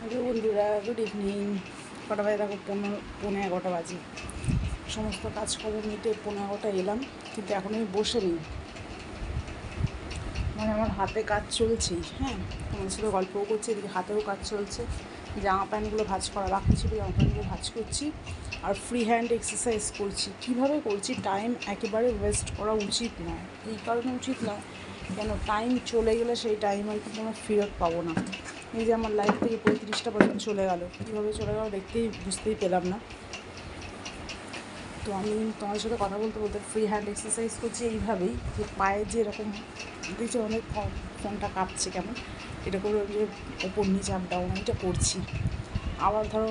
Hello বন্ধুরা, good evening. কটা বাজে দেখো, 11:15 বাজে। সমস্ত কাজকর্ম মিটে 11:15 এলাম, কিন্তু এখন আমি বসে নেই, মানে আমার হাতে কাজ চলছেই। হ্যাঁ, তোমার সাথে গল্পও করছি, এদিকে হাতেও কাজ চলছে। জামা প্যান্টগুলো ভাঁজ করা বাকি ছিল, জামা প্যান্টগুলো ভাঁজ করছি আর ফ্রি হ্যান্ড এক্সারসাইজ করছি। কীভাবে করছি, টাইম একেবারে ওয়েস্ট করা উচিত নয়। এই কারণে উচিত নয় কেন, টাইম চলে গেলে সেই টাইম আর কিন্তু আমরা ফেরত পাবো না। এই যে আমার লাইফ থেকে 35টা বছর চলে গেল, কীভাবে চলে গেল বুঝতেই পেলাম না। তো আমি তোমার সাথে কথা বলতে বলতে ফ্রি হ্যান্ড এক্সারসাইজ করছি এইভাবেই, যে পায়ে যে এরকম দেখছি অনেক ফোনটা কাঁপছে কেমন, এটা করে যে ওপর নিচে আপ ডাউন এটা করছি। আবার ধরো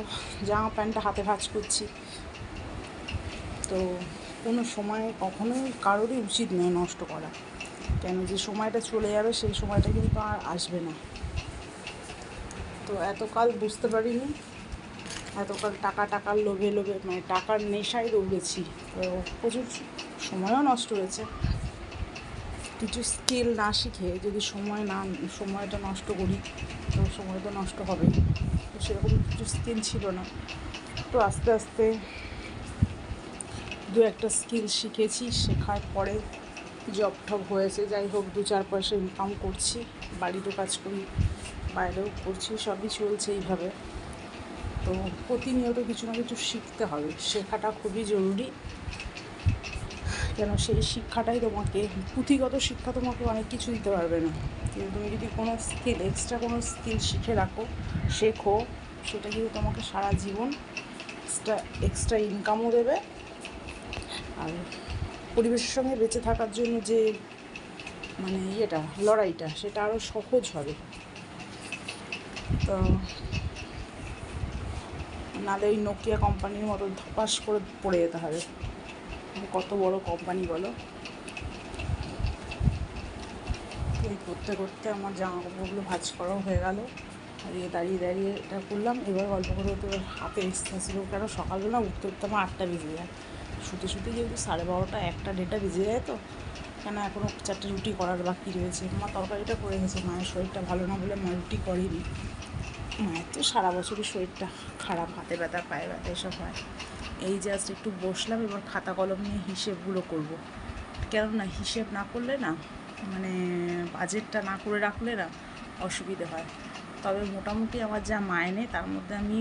জামা প্যান্টটা হাতে ভাঁজ করছি। তো কোনো সময় কখনোই কারোরই উচিত নয় নষ্ট করা, কেন যে সময়টা চলে যাবে সেই সময়টা কিন্তু আর আসবে না। তো এতকাল বুঝতে পারিনি, এতকাল টাকার লোভে মানে টাকার নেশায় দৌড়েছি। তো প্রচুর সময়ও নষ্ট হয়েছে। কিছু স্কিল না শিখে যদি সময়টা নষ্ট করি, তো সময় তো নষ্ট হবে। তো সেরকম কিছু স্কিল ছিল না। তো আস্তে আস্তে দু একটা স্কিল শিখেছি, শেখার পরে জব টব হয়েছে। যাই হোক, 2-4 পয়সা ইনকাম করছি, বাড়িরও কাজ করি, বাইরেও করছি, সবই চলছে এইভাবে। তো প্রতিনিয়ত কিছু না কিছু শিখতে হবে, শেখাটা খুবই জরুরি। কেন, সেই শিক্ষাটাই তোমাকে, পুঁথিগত শিক্ষা তোমাকে অনেক কিছু দিতে পারবে না, কিন্তু তুমি যদি কোনো স্কিল, কোনো স্কিল শেখো, সেটা কিন্তু তোমাকে সারা জীবন এক্সট্রা ইনকামও দেবে। আর পরিবেশের সঙ্গে বেঁচে থাকার জন্য যে মানে লড়াইটা, সেটা আরও সহজ হবে। তো নাহলে ওই নোকিয়া কোম্পানির মতো ধপাস করে পড়ে যেতে হবে। কত বড় কোম্পানি বলো। এই করতে করতে আমার জামা কাপড়গুলো ভাঁজ করাও হয়ে গেল। আর দাঁড়িয়ে এটা করলাম। এবার গল্প করে হাতে এসেছিলো, কেন সকালবেলা উঠতে আমার 8টা বেজে যায়। শুতে যেহেতু 12:30, 1টা 1:30 বেজে যায়। তো কেন, এখনও 4টে রুটি করার বাকি রয়েছে। মা তরকারিটা করে গেছে, মায়ের শরীরটা ভালো না বলে মা রুটি করেনি। মায়ের তো সারা বছরই শরীরটা খারাপ, হাতে ব্যথা, পায়ে ব্যথা এসব হয়। এই জাস্ট একটু বসলাম, এবার খাতা কলম নিয়ে হিসেবগুলো করব। কেননা হিসেব না করলে না, মানে বাজেটটা না করে রাখলে না অসুবিধে হয়। তবে মোটামুটি আমার যা মাইনে, তার মধ্যে আমি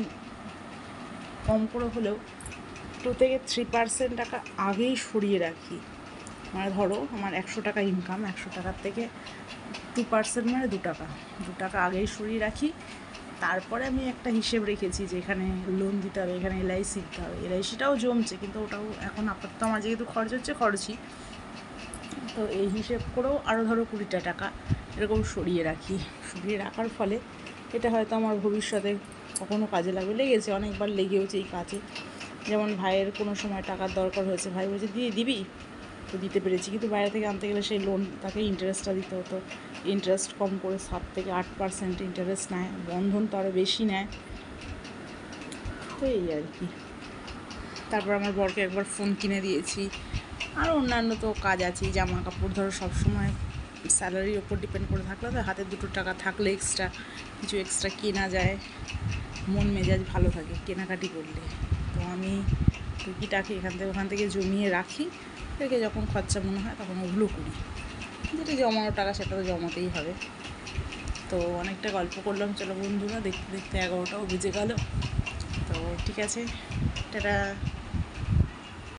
কম করে হলেও 2 থেকে 3% টাকা আগেই সরিয়ে রাখি। মানে ধরো আমার 100 টাকা ইনকাম, 100 টাকার থেকে 2% মানে 2 টাকা আগেই সরিয়ে রাখি। তারপরে আমি একটা হিসেব রেখেছি যে এখানে লোন দিতে হবে, এখানে এলআইসি দিতে হবে। এলআইসিটাও জমছে, কিন্তু ওটাও এখন আপাতত আমার যেহেতু খরচই। তো এই হিসেব করেও আরও ধরো 20টা টাকা এরকম সরিয়ে রাখার ফলে এটা হয়তো আমার ভবিষ্যতে কখনো কাজে লেগেছে, অনেকবার লেগেওছে এই কাজে। যেমন ভাইয়ের কোনো সময় টাকার দরকার হয়েছে, ভাই বলছে দিবি, তো দিতে পেরেছি। কিন্তু বাইরে থেকে আনতে গেলে সেই লোন, তাকে ইন্টারেস্টটা দিতে হতো। ইন্টারেস্ট কম করে 7 থেকে 8% ইন্টারেস্ট নেয়, বন্ধন তো আরও বেশি নেয়। তো এই আর কি। তারপর আমার বরকে একবার ফোন কিনে দিয়েছি। আর অন্যান্য তো কাজ আছেই, জামা কাপড় ধরো সবসময় স্যালারির ওপর ডিপেন্ড করে থাকলে তো হাতে 2 টাকা থাকলে কিছু এক্সট্রা কেনা যায়, মন মেজাজ ভালো থাকে কেনাকাটি করলে। তো আমি টুকিটাকি ওখান থেকে জমিয়ে রাখি, থেকে যখন খরচা মনে হয় তখন ওগুলো করি। যেটা জমানো টাকা সেটা তো জমাতেই হবে। তো অনেকটা গল্প করলাম, চলো বন্ধুরা, দেখতে দেখতে 11টাও বেজে গেল। তো ঠিক আছে, টাটা।